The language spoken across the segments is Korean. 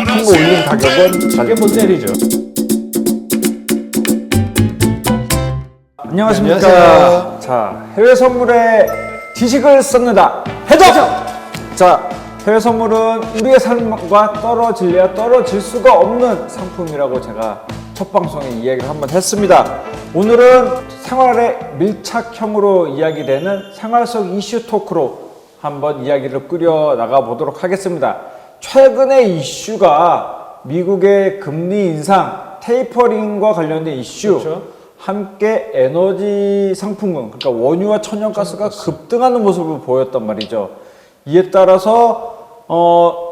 한번 올린 가격은 가게 못 내리죠. 안녕하십니까. 안녕하세요. 자, 해외 선물에 지식을 쏟는다. 해적! 자, 해외 선물은 우리의 삶과 떨어질래야 떨어질 수가 없는 상품이라고 제가 첫 방송에 이야기를 한번 했습니다. 오늘은 생활의 밀착형으로 이야기되는 생활 속 이슈 토크로 한번 이야기를 끌어 나가 보도록 하겠습니다. 최근의 이슈가 미국의 금리 인상, 테이퍼링과 관련된 이슈, 그렇죠. 함께 에너지 상품군, 그러니까 원유와 천연가스가 급등하는 모습을 보였단 말이죠. 이에 따라서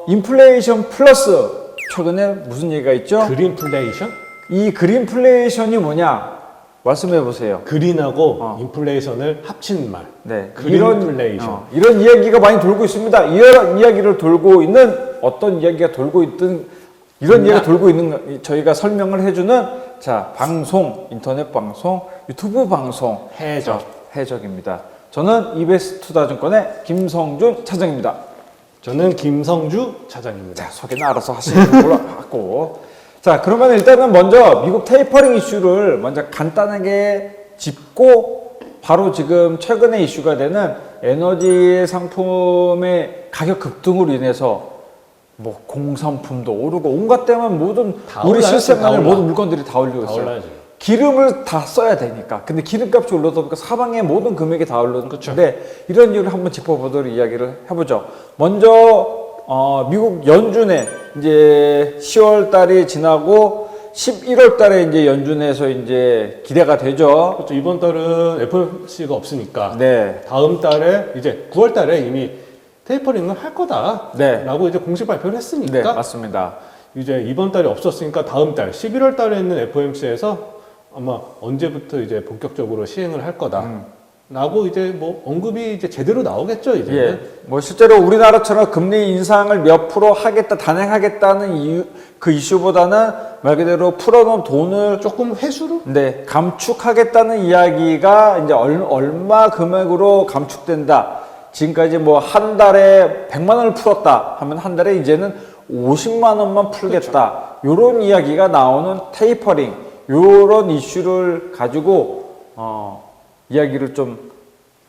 인플레이션 플러스, 최근에 무슨 얘기가 있죠? 그린플레이션? 이 그린플레이션이 뭐냐? 말씀해 보세요. 그린하고 인플레이션을 합친 말. 네, 그린플레이션. 이런 이야기가 많이 돌고 있습니다. 이런 이야기를 돌고 있는, 어떤 이야기가 돌고 있든 이런 이야기가 돌고 있는, 저희가 설명을 해주는, 자, 방송, 인터넷 방송, 유튜브 방송 해적. 해적입니다. 저는 EBS 투자증권의 김성준 차장입니다. 저는 김성주 차장입니다. 자, 소개는 알아서 하시는 걸로 하고. 자, 그러면 일단은 먼저 미국 테이퍼링 이슈를 먼저 간단하게 짚고, 바로 지금 최근에 이슈가 되는 에너지 상품의 가격 급등으로 인해서 뭐 공산품도 오르고 온갖 때만 모든 우리 실생활의 모든 물건들이 다 올리고 있어요. 올라야죠. 기름을 다 써야 되니까. 근데 기름값이 올라다 보니까 사방의 모든 금액이 다 올랐는데, 이런 이유를 한번 짚어보도록 이야기를 해보죠. 먼저 미국 연준에 이제 10월 달이 지나고 11월 달에 이제 연준에서 이제 기대가 되죠. 그렇죠. 이번 달은 FOMC가 없으니까 네. 다음 달에 이제 9월 달에 이미 테이퍼링을 할 거다라고 네. 이제 공식 발표를 했으니까 네, 맞습니다. 이제 이번 달이 없었으니까 다음 달 11월 달에 있는 FOMC에서 아마 언제부터 이제 본격적으로 시행을 할 거다라고 이제 뭐 언급이 이제 제대로 나오겠죠, 이제. 예. 뭐 실제로 우리나라처럼 금리 인상을 몇 프로 하겠다, 단행하겠다는 이유, 그 이슈보다는 말 그대로 풀어놓은 돈을 조금 회수로? 네, 감축하겠다는 이야기가 이제 얼마 금액으로 감축된다. 지금까지 뭐 한 달에 100만 원을 풀었다 하면 한 달에 이제는 50만 원만 풀겠다. 요런 이야기가 나오는 테이퍼링, 요런 이슈를 가지고 이야기를 좀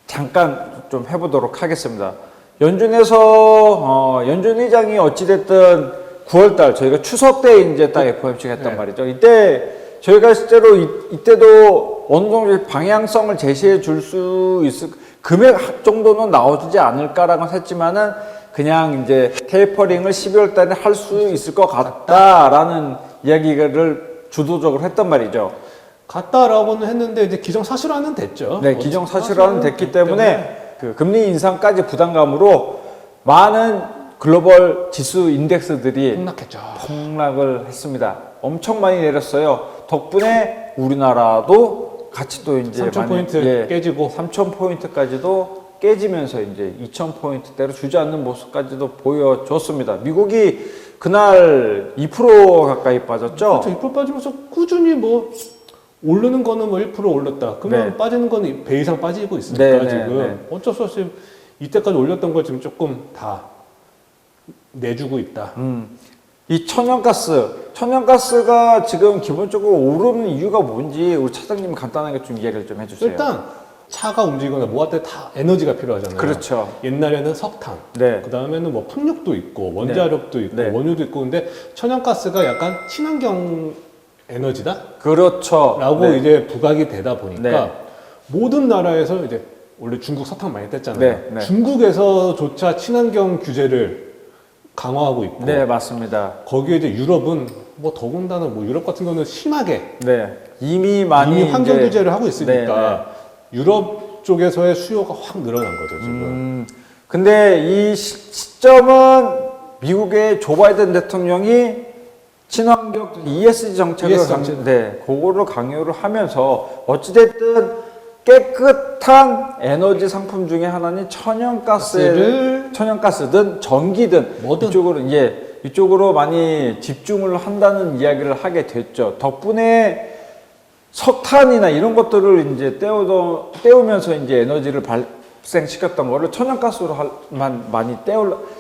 잠깐 좀 해보도록 하겠습니다. 연준에서 연준 의장이 어찌됐든 9월달 저희가 추석 때 이제 딱 FOMC가 했단 말이죠. 이때 저희가 실제로 이때도 어느 정도 방향성을 제시해 줄 수 있을, 금액 정도는 나오지 않을까라고 했지만은 그냥 이제 테이퍼링을 12월 달에 할 수 있을 것 같다라는 이야기를 주도적으로 했단 말이죠. 같다라고는 했는데 이제 기정사실화는 됐죠. 네, 기정사실화는 됐기 때문에 그 금리 인상까지 부담감으로 많은 글로벌 지수 인덱스들이 폭락했죠. 폭락을 했습니다. 엄청 많이 내렸어요. 덕분에 우리나라도 같이 또 이제 3,000포인트 깨지고 3,000포인트까지도 깨지면서 이제 2,000포인트대로 주저앉는 모습까지도 보여줬습니다. 미국이 그날 2% 가까이 빠졌죠? 그렇죠. 2% 빠지면서 꾸준히 뭐 오르는 거는 뭐 1% 올랐다. 그러면 네. 빠지는 거는 배 이상 빠지고 있으니까 네, 지금 네. 어쩔 수 없이 이때까지 올렸던 걸 지금 조금 다 내주고 있다. 이 천연가스가 지금 기본적으로 오르는 이유가 뭔지 우리 차장님 간단하게 좀 이야기를 좀 해주세요. 일단 차가 움직이거나 뭐 할 때 다 에너지가 필요하잖아요. 그렇죠. 옛날에는 석탄, 네. 그 다음에는 뭐 풍력도 있고 원자력도 있고 네. 원유도 있고 근데 천연가스가 약간 친환경 에너지다? 그렇죠. 라고 네. 이제 부각이 되다 보니까 네. 모든 나라에서 이제 원래 중국 석탄 많이 뗐잖아요. 네, 네. 중국에서조차 친환경 규제를 강화하고 있고 네, 맞습니다. 거기에 이제 유럽은 뭐 더군다나 뭐 유럽 같은 경우는 심하게 네. 이미 많이 이미 환경 이제- 규제를 하고 있으니까 네, 유럽 쪽에서의 수요가 확 늘어난 거죠 지금. 근데 이 시점은 미국의 조 바이든 대통령이 친환경 ESG 정책을 ESG 정책. 그거를 강요를 하면서 어찌됐든 깨끗한 에너지 상품 중에 하나는 천연가스든 전기든 뭐든. 이쪽으로 많이 집중을 한다는 이야기를 하게 됐죠. 덕분에 석탄이나 이런 것들을 이제 떼우면서 이제 에너지를 급생시켰던 거를 천연가스로만 많이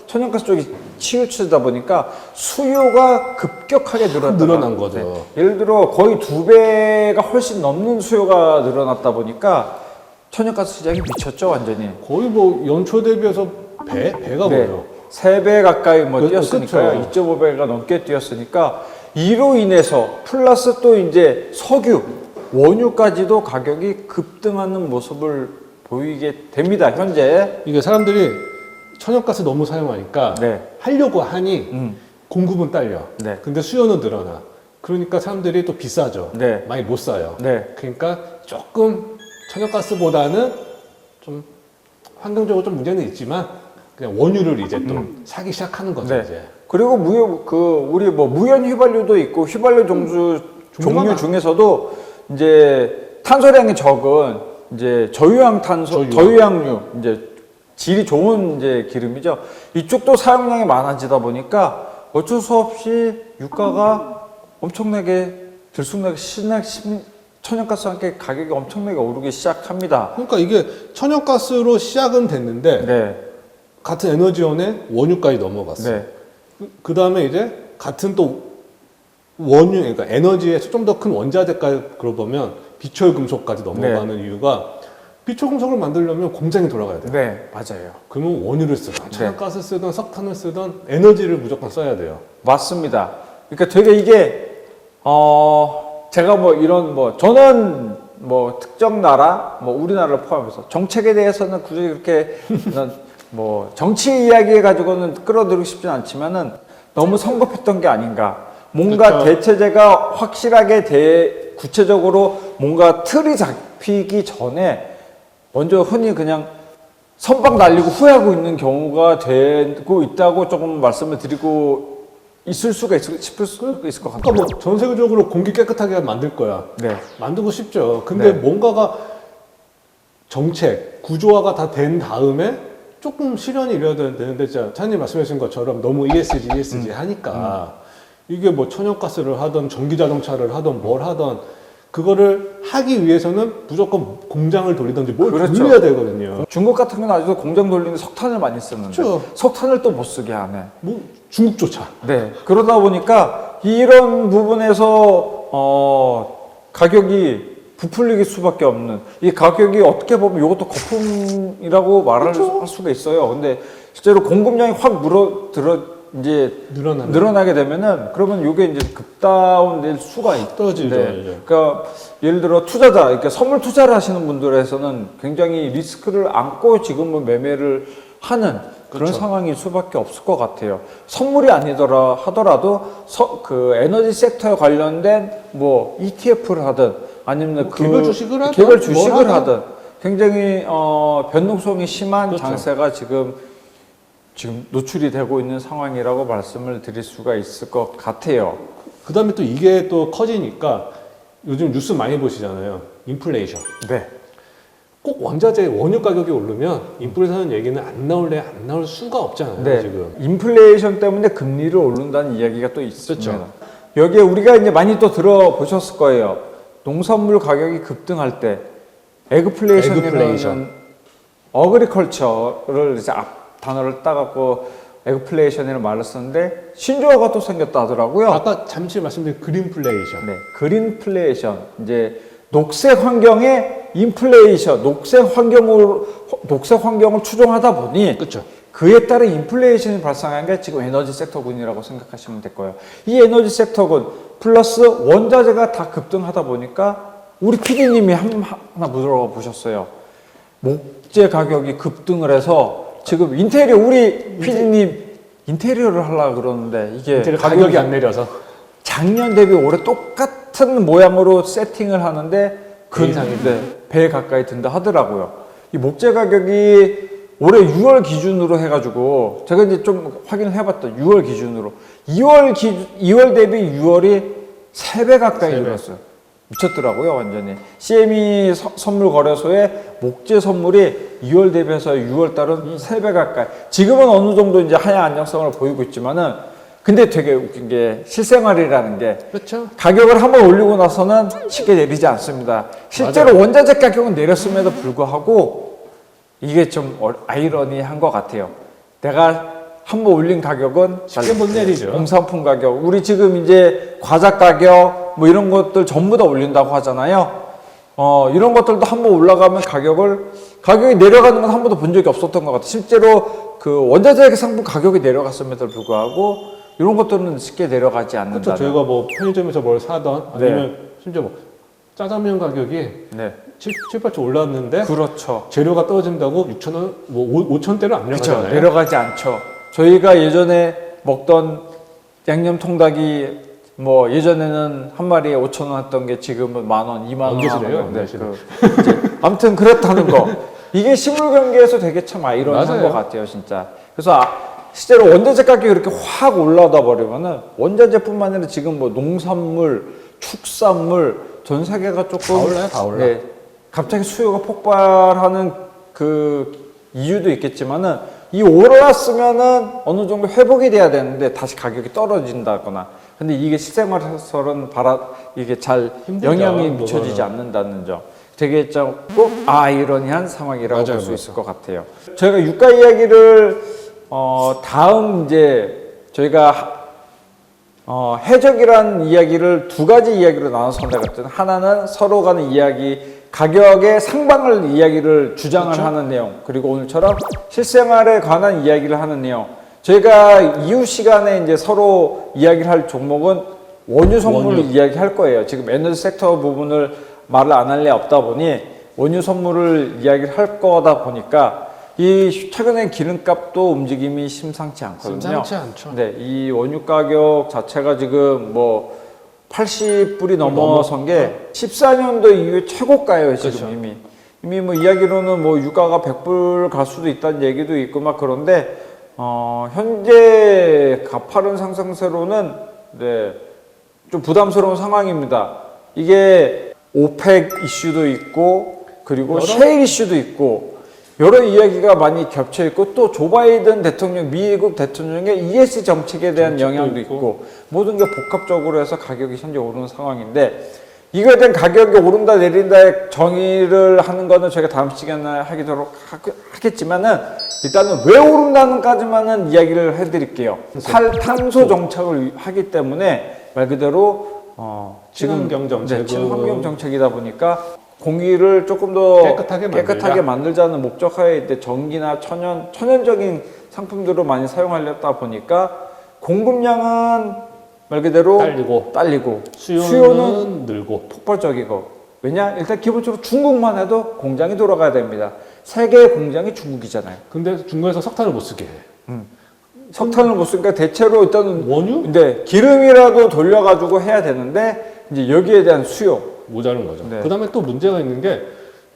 천연가스 쪽이 치우치다 보니까 수요가 급격하게 늘어난 거죠. 예를 들어 거의 2배가 훨씬 넘는 수요가 늘어났다 보니까 천연가스 시장이 미쳤죠, 완전히. 거의 뭐 연초 대비해서 배가 뭐예요? 3배 가까이 뭐 뛰었으니까요. 그렇죠. 2.5배가 넘게 뛰었으니까 이로 인해서 플러스 또 이제 석유, 원유까지도 가격이 급등하는 모습을 보이게 됩니다, 현재. 이게 사람들이 천연가스 너무 사용하니까 네. 하려고 하니 공급은 딸려. 네. 근데 수요는 늘어나. 그러니까 사람들이 또 비싸죠. 네. 많이 못 사요. 네. 그러니까 조금 천연가스보다는 좀 환경적으로 좀 문제는 있지만 그냥 원유를 이제 또 사기 시작하는 거죠. 네. 이제. 그리고 우리 뭐 무연 휘발유도 있고 휘발유 종류 종류가 중에서도 이제 탄소량이 적은 이제 저유향유 이제 질이 좋은 이제 기름이죠. 이쪽도 사용량이 많아지다 보니까 어쩔 수 없이 유가가 엄청나게 들쑥나게 천연가스와 함께 가격이 엄청나게 오르기 시작합니다. 그러니까 이게 천연가스로 시작은 됐는데 네. 같은 에너지원에 원유까지 넘어갔어요. 네. 그 다음에 이제 같은 또 원유, 그러니까 에너지에서 좀 더 큰 원자재까지 그러고 보면 비철 금속까지 넘어가는 이유가 비철 금속을 만들려면 공장이 돌아가야 돼요. 네, 맞아요. 그러면 원유를 쓰든 천연가스 쓰든 석탄을 쓰든 에너지를 무조건 써야 돼요. 맞습니다. 그러니까 되게 이게 제가 뭐 이런 저는 뭐 특정 나라 우리나라를 포함해서 정책에 대해서는 굳이 그렇게 뭐 정치 이야기해 가지고는 끌어들이고 싶진 않지만은 너무 성급했던 게 아닌가. 뭔가 그렇죠. 대체제가 확실하게 구체적으로 뭔가 틀이 잡히기 전에 먼저 흔히 그냥 선박 날리고 후회하고 있는 경우가 되고 있다고 조금 말씀을 드리고 싶을 수가 있을 것 같아요. 그러니까 뭐 전 세계적으로 공기 깨끗하게 만들 거야. 네. 만들고 싶죠. 근데 네. 뭔가가 정책, 구조화가 다 된 다음에 조금 실현이 이래야 되는데, 진짜 차장님 말씀하신 것처럼 너무 ESG 하니까 이게 뭐 천연가스를 하던 전기자동차를 하던 뭘 하던 그거를 하기 위해서는 무조건 공장을 돌리든지 뭘 그렇죠. 돌려야 되거든요. 중국 같은 경우는 아직도 공장 돌리는데 석탄을 많이 쓰는데 그렇죠. 석탄을 또 못 쓰게 하네. 뭐 중국조차. 네. 그러다 보니까 이런 부분에서 가격이 부풀릴 수밖에 없는 이 가격이 어떻게 보면 이것도 거품이라고 말할 그렇죠. 할 수가 있어요. 근데 실제로 공급량이 확 늘어나게 되면은 그러면 이게 이제 급다운될 수가 떨어지죠. 있는데, 그러니까 예를 들어 투자자, 그러니까 선물 투자를 하시는 분들에서는 굉장히 리스크를 안고 지금은 매매를 하는 그런 그렇죠. 상황일 수밖에 없을 것 같아요. 선물이 아니더라 하더라도 그 에너지 섹터에 관련된 뭐 ETF를 하든 아니면 개별 주식을 하든 개별 주식을 뭘 하든 굉장히 변동성이 심한 그렇죠. 장세가 지금 노출이 되고 있는 상황이라고 말씀을 드릴 수가 있을 것 같아요. 그 다음에 또 이게 또 커지니까 요즘 뉴스 많이 보시잖아요. 인플레이션. 네. 꼭 원자재 원유 가격이 오르면 인플레이션 얘기는 안 나올 수가 없잖아요. 네. 지금. 인플레이션 때문에 금리를 오른다는 이야기가 또 있습니다. 그렇죠. 여기에 우리가 이제 많이 또 들어보셨을 거예요. 농산물 가격이 급등할 때 에그플레이션이라는 어그리컬처를 이제 앞 단어를 따갖고 에그플레이션이라는 말을 쓰는데 신조어가 또 생겼다 하더라고요. 아까 잠시 말씀드린 그린플레이션. 네, 그린플레이션. 이제 녹색 환경의 인플레이션, 녹색 환경을 추종하다 보니 그렇죠. 그에 따른 인플레이션이 발생한 게 지금 에너지 섹터군이라고 생각하시면 될 거예요. 이 에너지 섹터군 플러스 원자재가 다 급등하다 보니까 우리 PD님이 하나 물어봐 보셨어요. 목재 가격이 급등을 해서 지금 인테리어 우리 PD님 인테리어를 하려고 그러는데 이게 가격이 안 내려서 작년 대비 올해 똑같은 모양으로 세팅을 하는데 배 가까이 든다 하더라고요. 이 목재 가격이 올해 6월 기준으로 해가지고 제가 이제 좀 확인을 해봤다. 6월 기준으로 2월 대비 6월이 3배 가까이 늘었어요. 미쳤더라고요, 완전히. CME 선물 거래소의 목재 선물이 2월 대비해서 6월 달은 3배 가까이. 지금은 어느 정도 이제 하향 안정성을 보이고 있지만은 근데 되게 웃긴 게 실생활이라는 게 그렇죠. 가격을 한번 올리고 나서는 쉽게 내리지 않습니다. 실제로 맞아요. 원자재 가격은 내렸음에도 불구하고 이게 좀 아이러니한 것 같아요. 내가 한번 올린 가격은 쉽게 못 내리죠. 공산품 가격, 우리 지금 이제 과자 가격 뭐 이런 것들 전부 다 올린다고 하잖아요. 이런 것들도 한번 올라가면 가격이 내려가는 건 한 번도 본 적이 없었던 것 같아요. 실제로 그 원자재 상품 가격이 내려갔음에도 불구하고 이런 것들은 쉽게 내려가지 않는다. 그렇죠. 저희가 뭐 편의점에서 뭘 사던 아니면 네. 심지어 뭐 짜장면 가격이 네. 7, 8천 올랐는데 그렇죠. 재료가 떨어진다고 6,000원, 뭐 5,000대로 안 그렇죠. 내려가잖아요. 내려가지 않죠. 저희가 예전에 먹던 양념 통닭이 뭐 예전에는 한 마리에 5,000원 했던 게 지금은 10,000원, 20,000원 얹으시네요. 네, 이제 아무튼 그렇다는 거. 이게 식물 경기에서 되게 참 아이러니한 맞아요. 것 같아요, 진짜. 그래서 실제로 원자재 가격이 이렇게 확 올라다 버리면은 원자재뿐만 아니라 지금 뭐 농산물, 축산물 전 세계가 조금 다 올라요, 다 올라. 네, 갑자기 수요가 폭발하는 그 이유도 있겠지만은 이 올랐으면은 어느 정도 회복이 돼야 되는데 다시 가격이 떨어진다거나 근데 이게 실생활에서는 이게 잘 힘들죠, 영향이 미쳐지지 그거는. 않는다는 점 되게 좀 아이러니한 상황이라고 맞아요, 볼 수 맞아요. 있을 것 같아요. 저희가 유가 이야기를 다음 이제 저희가 해적이라는 이야기를 두 가지 이야기로 나눠서 한다 그랬잖아요. 하나는 서로 간의 이야기, 가격의 상방을 이야기를 주장을 그렇죠? 하는 내용, 그리고 오늘처럼 실생활에 관한 이야기를 하는 내용. 저희가 이후 시간에 이제 서로 이야기를 할 종목은 원유 선물을 원유. 이야기할 거예요. 지금 에너지 섹터 부분을 말을 안 할 리 없다 보니 원유 선물을 이야기를 할 거다 보니까 이 최근에 기름값도 움직임이 심상치 않거든요. 심상치 않죠. 네, 이 원유 가격 자체가 지금 뭐 80불이 넘어선 게 14년도 이후에 최고가예요, 지금 그렇죠. 이미 뭐 이야기로는 뭐 유가가 100불 갈 수도 있다는 얘기도 있고 막 그런데 현재 가파른 상승세로는 네, 좀 부담스러운 상황입니다. 이게 오펙 이슈도 있고 그리고 셰일 이슈도 있고 여러 이야기가 많이 겹쳐 있고 또 조 바이든 대통령 미국 대통령의 ESG 정책에 대한 영향도 있고 모든 게 복합적으로 해서 가격이 현재 오르는 상황인데 이거에 대한 가격이 오른다 내린다의 정의를 하는 거는 저희가 다음 시간에 하도록 하겠지만은 일단은 왜 오른다는까지만은 이야기를 해드릴게요. 탈탄소 정책을 하기 때문에 말 그대로 지금 친환경 정책은 친환경 정책이다 보니까 공기를 조금 더 깨끗하게 만들자는 목적하에 이제 전기나 천연적인 상품들을 많이 사용하려다 보니까 공급량은 말 그대로 딸리고 수요는 늘고 폭발적이고 왜냐 일단 기본적으로 중국만 해도 공장이 돌아가야 됩니다. 세계의 공장이 중국이잖아요. 근데 중국에서 석탄을 못 쓰게 해. 석탄을 못 쓰니까 대체로 일단은 원유? 근데 기름이라도 돌려가지고 해야 되는데 이제 여기에 대한 수요. 모자른 거죠. 네. 그다음에 또 문제가 있는 게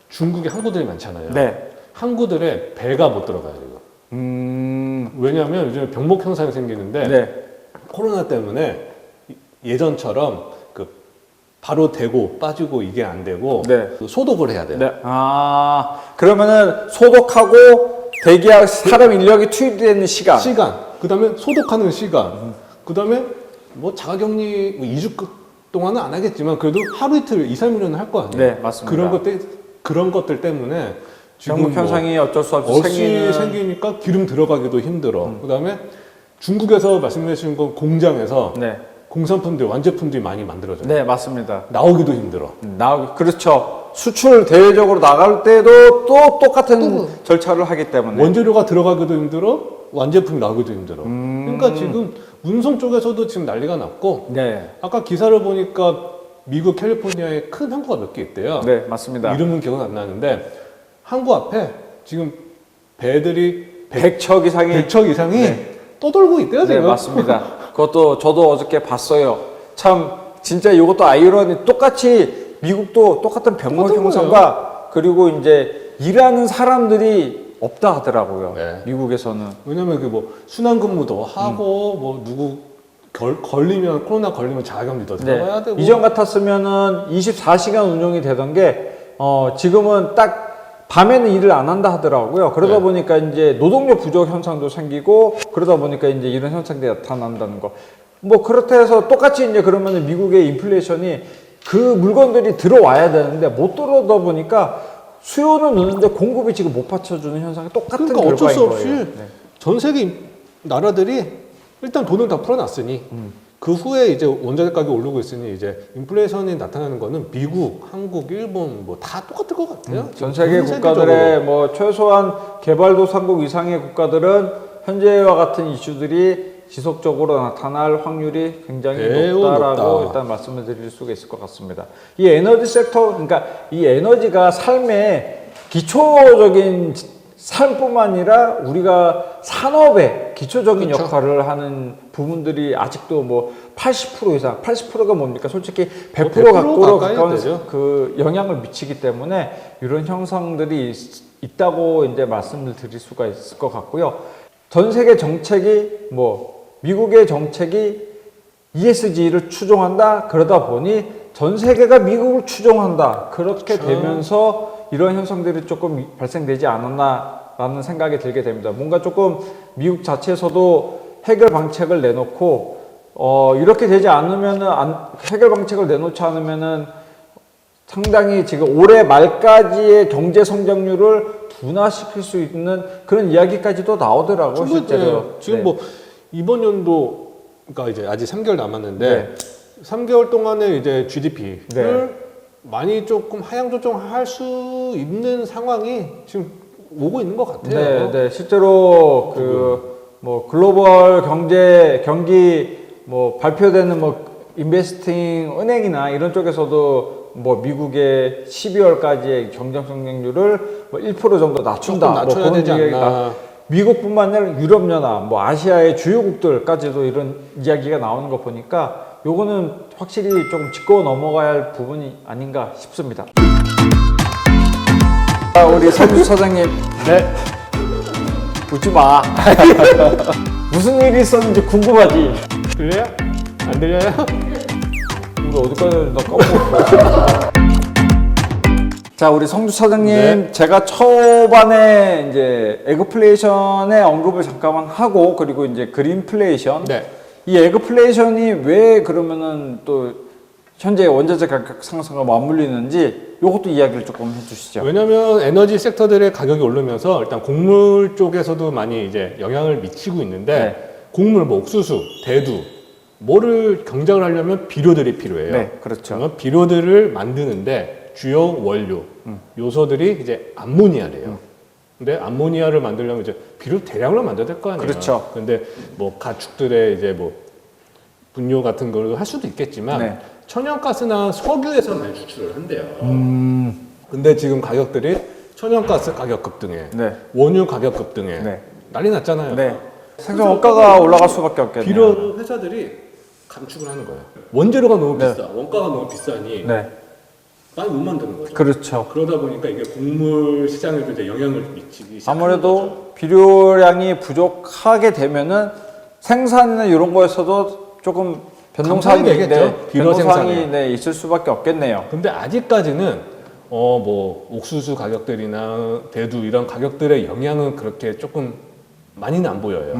중국에 항구들이 많잖아요. 네. 항구들에 배가 못 들어가요. 이거. 왜냐하면 요즘 병목 현상이 생기는데 네. 코로나 때문에 예전처럼 그 바로 대고 빠지고 이게 안 되고 네. 그 소독을 해야 돼요. 네. 그러면은 소독하고 대기할 사람 인력이 투입되는 시간. 그다음에 소독하는 시간. 그다음에 뭐 자가격리 뭐 2주 동안은 안 하겠지만 그래도 하루 이틀 2, 3일은 할 거 아니에요. 네, 맞습니다. 그런 것들 때문에 지금 병목 현상이 어쩔 수 없이 생기니까 기름 들어가기도 힘들어. 그다음에 중국에서 말씀해 주신 건 공장에서 네. 공산품들, 완제품들이 많이 만들어져요. 네, 맞습니다. 나오기도 힘들어. 그렇죠. 수출 대외적으로 나갈 때도 또 똑같은 절차를 하기 때문에. 원재료가 들어가기도 힘들어, 완제품이 나오기도 힘들어. 그러니까 지금 운송 쪽에서도 지금 난리가 났고, 네. 아까 기사를 보니까 미국 캘리포니아에 큰 항구가 몇 개 있대요. 네, 맞습니다. 이름은 기억 안 나는데 항구 앞에 지금 배들이 100척 이상이 네. 떠돌고 있대요, 네, 지금. 맞습니다. 그것도 저도 어저께 봤어요. 참 진짜 이것도 아이러니 똑같이 미국도 똑같은 병목 똑같은 형성과 그리고 이제 일하는 사람들이 없다 하더라고요. 네. 미국에서는. 왜냐면 그 뭐 순환근무도 하고 뭐 누구 걸리면 코로나 걸리면 자가격리도 들어가야 되고. 이전 같았으면은 24시간 운영이 되던 게 지금은 딱 밤에는 일을 안 한다 하더라고요. 그러다 네. 보니까 이제 노동력 부족 현상도 생기고 그러다 보니까 이제 이런 현상들이 나타난다는 거. 뭐 그렇다 해서 똑같이 이제 그러면은 미국의 인플레이션이 그 물건들이 들어와야 되는데 못 들어오다 보니까 수요는 느는데 공급이 지금 못 받쳐주는 현상이 똑같은 그러니까 어쩔 수 결과인 없이 거예요. 네. 전 세계 나라들이 일단 돈을 다 풀어놨으니 그 후에 이제 원자재 가격이 오르고 있으니 이제 인플레이션이 나타나는 거는 미국, 한국, 일본 뭐 다 똑같을 것 같아요. 전 세계 전 국가들의 세계적으로. 뭐 최소한 개발도상국 이상의 국가들은 현재와 같은 이슈들이 지속적으로 나타날 확률이 굉장히 매우 높다라고 높다. 일단 말씀을 드릴 수가 있을 것 같습니다. 이 에너지 섹터, 그러니까 이 에너지가 삶의 기초적인 삶뿐만 아니라 우리가 산업의 기초적인 그렇죠. 역할을 하는 부분들이 아직도 뭐 80% 이상, 80%가 뭡니까? 솔직히 100% 100% 가까운 가까이 되죠. 그 영향을 미치기 때문에 이런 형상들이 있다고 이제 말씀을 드릴 수가 있을 것 같고요. 전 세계 정책이 뭐 미국의 정책이 ESG를 추종한다. 그러다 보니 전 세계가 미국을 추종한다. 그렇게 그렇죠. 되면서 이런 현상들이 조금 발생되지 않았나라는 생각이 들게 됩니다. 뭔가 조금 미국 자체에서도 해결 방책을 내놓고 이렇게 되지 않으면은 해결 방책을 내놓지 않으면은 상당히 지금 올해 말까지의 경제 성장률을 둔화시킬 수 있는 그런 이야기까지도 나오더라고요. 실제로. 지금 네. 뭐 이번 연도가 이제 아직 3개월 남았는데 네. 3개월 동안에 이제 GDP를 네. 많이 조금 하향 조정할 수 있는 상황이 지금 오고 있는 것 같아요. 네, 네. 실제로 그 뭐 글로벌 경기 뭐 발표되는 뭐 인베스팅 은행이나 이런 쪽에서도 뭐 미국의 12월까지의 경제 성장률을 뭐 1% 정도 낮춘다. 조금 낮춰야 뭐 그런 되지 얘기가 않나. 미국뿐만 아니라 유럽연합, 뭐 아시아의 주요국들까지도 이런 이야기가 나오는 거 보니까 요거는 확실히 조금 짚고 넘어가야 할 부분이 아닌가 싶습니다. 우리 선주 사장님, 네. 웃지 마. 무슨 일이 있었는지 궁금하지. 들려요? 안 들려요? 우리 어디까지 나 까먹었어. 자, 우리 성주 사장님, 네. 제가 초반에 이제 에그플레이션의 언급을 잠깐만 하고, 그리고 이제 그린플레이션. 네. 이 에그플레이션이 왜 그러면은 또 현재 원자재 가격 상승과 맞물리는지 요것도 이야기를 조금 해주시죠. 왜냐면 에너지 섹터들의 가격이 오르면서 일단 곡물 쪽에서도 많이 이제 영향을 미치고 있는데 네. 곡물 뭐 옥수수, 대두 뭐를 경작을 하려면 비료들이 필요해요. 네, 그렇죠. 그러면 비료들을 만드는데 주요 원료 요소들이 이제 암모니아래요. 근데 암모니아를 만들려면 이제 비료 대량으로 만들어야 될 거 아니에요. 그렇죠. 근데 뭐 가축들의 이제 뭐 분뇨 같은 걸 할 수도 있겠지만 네. 천연가스나 석유에서 많이 추출을 한대요. 근데 지금 가격들이 천연가스 가격 급등해, 네. 원유 가격 급등해, 네. 난리 났잖아요. 네. 생산 원가가 올라갈 수밖에 없겠네요. 비료 회사들이 감축을 하는 거예요. 원재료가 너무 네. 비싸, 원가가 너무 비싸니 네. 많이 못 만드는 거죠. 그렇죠. 그러다 보니까 이게 곡물 시장에도 이제 영향을 미치기 시작하는 거죠. 아무래도 비료량이 부족하게 되면은 생산이나 이런 거에서도 조금 변동사항이 감산이 되겠죠. 비료 변동사항이 생산에. 네, 있을 수밖에 없겠네요. 근데 아직까지는 뭐 옥수수 가격들이나 대두 이런 가격들의 영향은 그렇게 조금 많이는 안 보여요.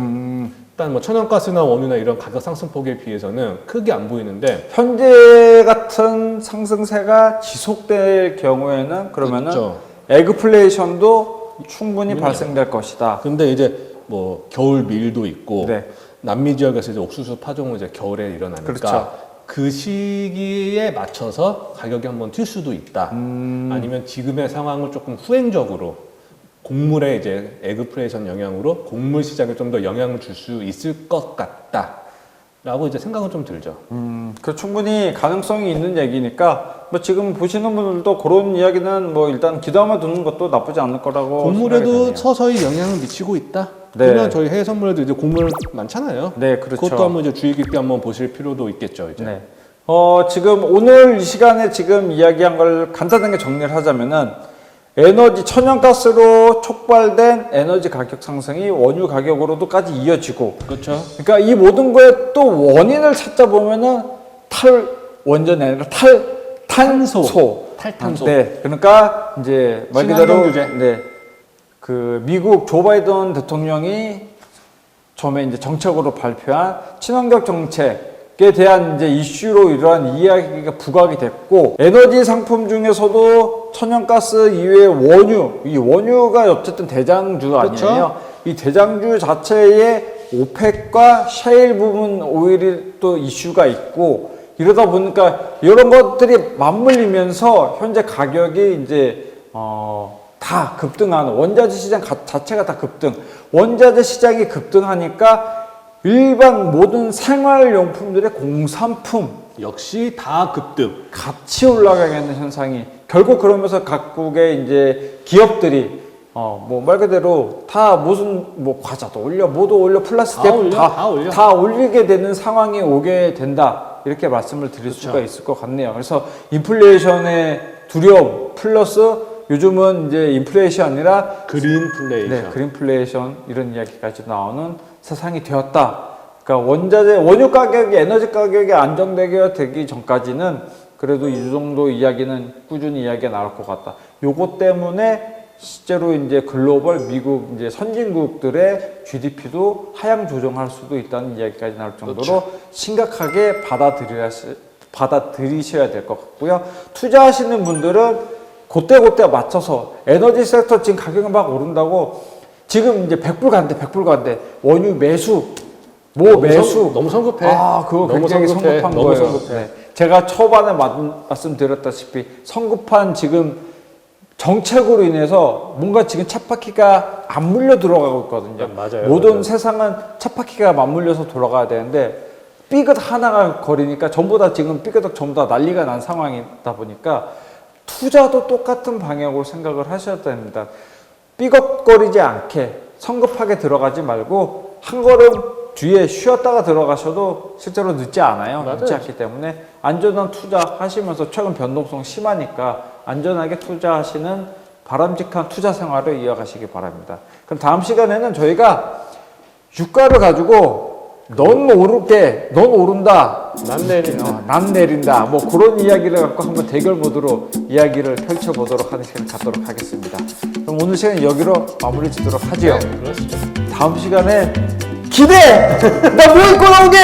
일단 뭐 천연가스나 원유나 이런 가격 상승폭에 비해서는 크게 안 보이는데 현재 같은 상승세가 지속될 경우에는 그러면은 그렇죠. 에그플레이션도 충분히 발생될 것이다. 근데 이제 뭐 겨울 밀도 있고 네. 남미 지역에서 이제 옥수수 파종은 이제 겨울에 일어나니까 그렇죠. 그 시기에 맞춰서 가격이 한번 튈 수도 있다. 아니면 지금의 상황을 조금 후행적으로 곡물의 이제 에그플레이션 영향으로 곡물 시장에 좀 더 영향을 줄 수 있을 것 같다라고 이제 생각은 좀 들죠. 그 충분히 가능성이 있는 얘기니까 뭐 지금 보시는 분들도 그런 이야기는 뭐 일단 기도하며 두는 것도 나쁘지 않을 거라고 생각이 곡물에도 되네요. 서서히 영향을 미치고 있다. 네. 그러면 저희 해외 선물에도 이제 곡물 많잖아요. 네, 그렇죠. 그것도 한번 이제 주의 깊게 한번 보실 필요도 있겠죠. 이제. 네. 지금 오늘 이 시간에 지금 이야기한 걸 간단하게 정리를 하자면은 에너지 천연가스로 촉발된 에너지 가격 상승이 원유 가격으로도까지 이어지고 그렇죠. 그러니까 이 모든 거에 또 원인을 찾다 보면은 탈원전이 아니라 탈탄소. 탈탄소. 네. 그러니까 이제 말 그대로 친환경 규제. 네. 그 미국 조 바이든 대통령이 처음에 이제 정책으로 발표한 친환경 정책에 대한 이제 이슈로 이러한 이야기가 부각이 됐고, 에너지 상품 중에서도 천연가스 이외의 원유, 이 원유가 어쨌든 대장주 아니에요. 그쵸? 이 대장주 자체에 오펙과 셰일 부분 오일이 또 이슈가 있고, 이러다 보니까 이런 것들이 맞물리면서 현재 가격이 이제 다 급등하는, 원자재 시장 자체가 다 급등, 원자재 시장이 급등하니까 일반 모든 생활용품들의 공산품 역시 다 급등. 같이 올라가는 현상이, 결국 그러면서 각국의 이제 기업들이 뭐 말 그대로 다 무슨 뭐 과자도 올려, 뭐도 올려, 플라스틱 다 올리게 되는 상황이 오게 된다, 이렇게 말씀을 드릴 수가 있을 것 같네요. 그래서 인플레이션의 두려움 플러스 요즘은 이제 인플레이션이 아니라 그린플레이션. 네, 그린플레이션 이런 이야기까지 나오는 세상이 되었다. 그러니까 원자재, 원유 가격이, 에너지 가격이 안정되게 되기 전까지는 그래도 이 정도 이야기는 꾸준히 이야기가 나올 것 같다. 요것 때문에 실제로 이제 글로벌 미국 이제 선진국들의 GDP도 하향 조정할 수도 있다는 이야기까지 나올 정도로 그렇죠. 심각하게 받아들이셔야 될 것 같고요. 투자하시는 분들은 그때 맞춰서, 에너지 섹터 지금 가격이 막 오른다고 지금 이제 100불 간대. 원유 매수, 매수. 너무 성급해. 그거 너무 굉장히 성급해. 성급한 너무 거예요. 성급해. 네. 제가 초반에 말씀드렸다시피 성급한 지금 정책으로 인해서 뭔가 지금 찻바퀴가 안 물려 들어가고 있거든요. 맞아요. 모든 맞아요. 세상은 찻바퀴가 맞물려서 돌아가야 되는데 삐끗 하나가 거리니까 전부 다 지금 삐끗 전부 다 난리가 난 상황이다 보니까 투자도 똑같은 방향으로 생각을 하셔야 됩니다. 삐걱거리지 않게 성급하게 들어가지 말고 한 걸음 뒤에 쉬었다가 들어가셔도 실제로 늦지 않아요. 맞아요. 늦지 않기 때문에 안전한 투자 하시면서, 최근 변동성 심하니까 안전하게 투자하시는 바람직한 투자 생활을 이어가시기 바랍니다. 그럼 다음 시간에는 저희가 유가를 가지고 넌 오른다, 난 내린다. 난 내린다, 뭐 그런 이야기를 갖고 한번 대결 모드로 이야기를 펼쳐보도록 하는 시간 갖도록 하겠습니다. 그럼 오늘 시간은 여기로 마무리 짓도록 하지요. 그렇죠. 다음 시간에 기대! 나 뭐 입고 나오게!